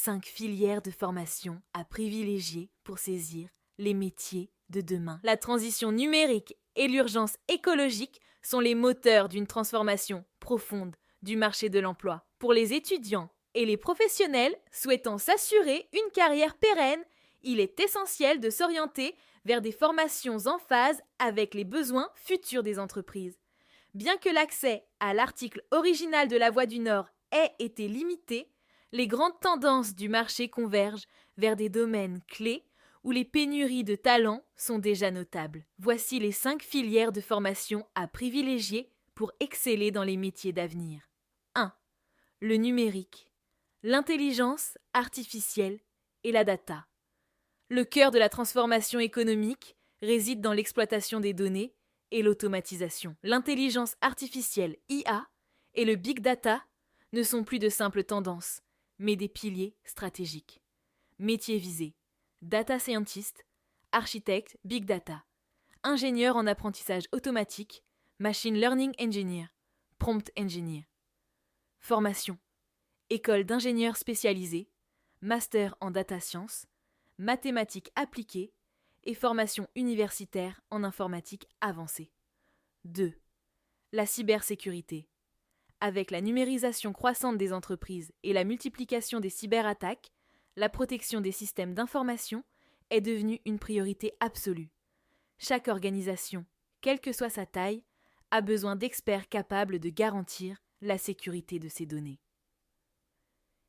5 filières de formation à privilégier pour saisir les métiers de demain. La transition numérique et l'urgence écologique sont les moteurs d'une transformation profonde du marché de l'emploi. Pour les étudiants et les professionnels souhaitant s'assurer une carrière pérenne, il est essentiel de s'orienter vers des formations en phase avec les besoins futurs des entreprises. Bien que l'accès à l'article original de La Voix du Nord ait été limité, les grandes tendances du marché convergent vers des domaines clés où les pénuries de talents sont déjà notables. Voici les 5 filières de formation à privilégier pour exceller dans les métiers d'avenir. 1. Le numérique, l'intelligence artificielle et la data. Le cœur de la transformation économique réside dans l'exploitation des données et l'automatisation. L'intelligence artificielle IA et le big data ne sont plus de simples tendances, mais des piliers stratégiques. Métiers visés: data scientist, architecte big data, ingénieur en apprentissage automatique, machine learning engineer, prompt engineer. Formation: école d'ingénieurs spécialisés, master en data science, mathématiques appliquées et formation universitaire en informatique avancée. 2. La cybersécurité. Avec la numérisation croissante des entreprises et la multiplication des cyberattaques, la protection des systèmes d'information est devenue une priorité absolue. Chaque organisation, quelle que soit sa taille, a besoin d'experts capables de garantir la sécurité de ses données.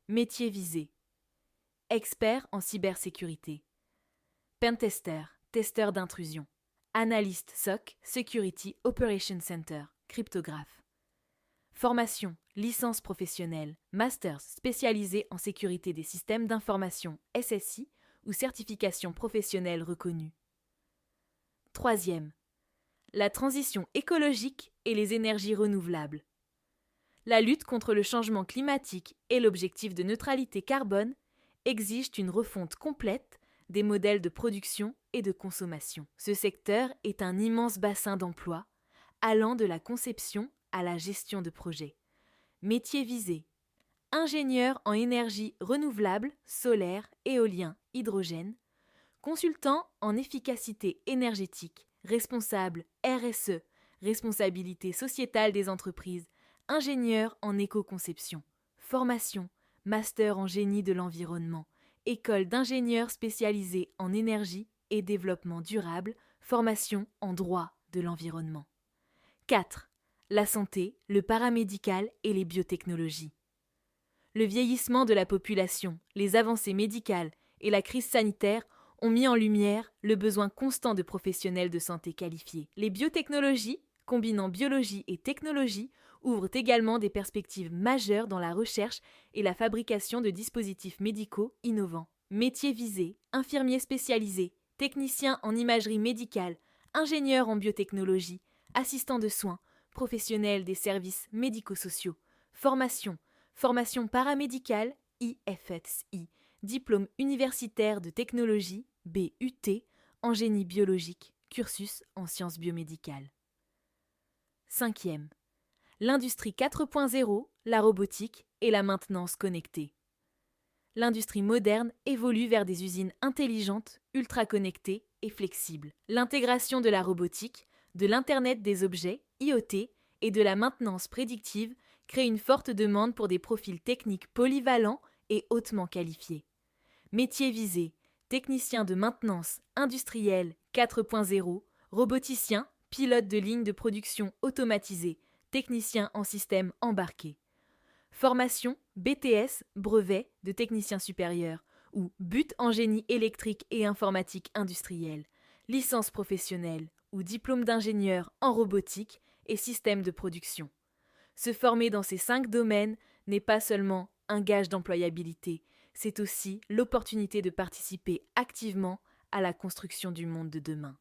Métiers visés: expert en cybersécurité, pentester, testeur d'intrusion, analyste SOC, Security Operations Center, cryptographe. Formation, licence professionnelle, master spécialisé en sécurité des systèmes d'information SSI ou certification professionnelle reconnue. 3. La transition écologique et les énergies renouvelables. La lutte contre le changement climatique et l'objectif de neutralité carbone exigent une refonte complète des modèles de production et de consommation. Ce secteur est un immense bassin d'emploi, allant de la conception à la gestion de projets. Métiers visés: ingénieur en énergie renouvelable, solaire, éolien, hydrogène, consultant en efficacité énergétique, responsable RSE, responsabilité sociétale des entreprises, ingénieur en éco-conception, formation, master en génie de l'environnement, école d'ingénieurs spécialisée en énergie et développement durable, formation en droit de l'environnement. 4. La santé, le paramédical et les biotechnologies. Le vieillissement de la population, les avancées médicales et la crise sanitaire ont mis en lumière le besoin constant de professionnels de santé qualifiés. Les biotechnologies, combinant biologie et technologie, ouvrent également des perspectives majeures dans la recherche et la fabrication de dispositifs médicaux innovants. Métiers visés: infirmiers spécialisés, techniciens en imagerie médicale, ingénieurs en biotechnologie, assistants de soins, professionnels des services médico-sociaux, formation paramédicale, IFSI, diplôme universitaire de technologie, BUT, en génie biologique, cursus en sciences biomédicales. 5. L'industrie 4.0, la robotique et la maintenance connectée. L'industrie moderne évolue vers des usines intelligentes, ultra connectées et flexibles. L'intégration de la robotique, de l'Internet des objets, IoT, et de la maintenance prédictive crée une forte demande pour des profils techniques polyvalents et hautement qualifiés. Métiers visés: technicien de maintenance industriel 4.0, roboticien, pilote de ligne de production automatisée, technicien en système embarqué. Formation BTS, brevet de technicien supérieur, ou BUT en génie électrique et informatique industrielle, licence professionnelle ou diplôme d'ingénieur en robotique et système de production. Se former dans ces 5 domaines n'est pas seulement un gage d'employabilité, c'est aussi l'opportunité de participer activement à la construction du monde de demain.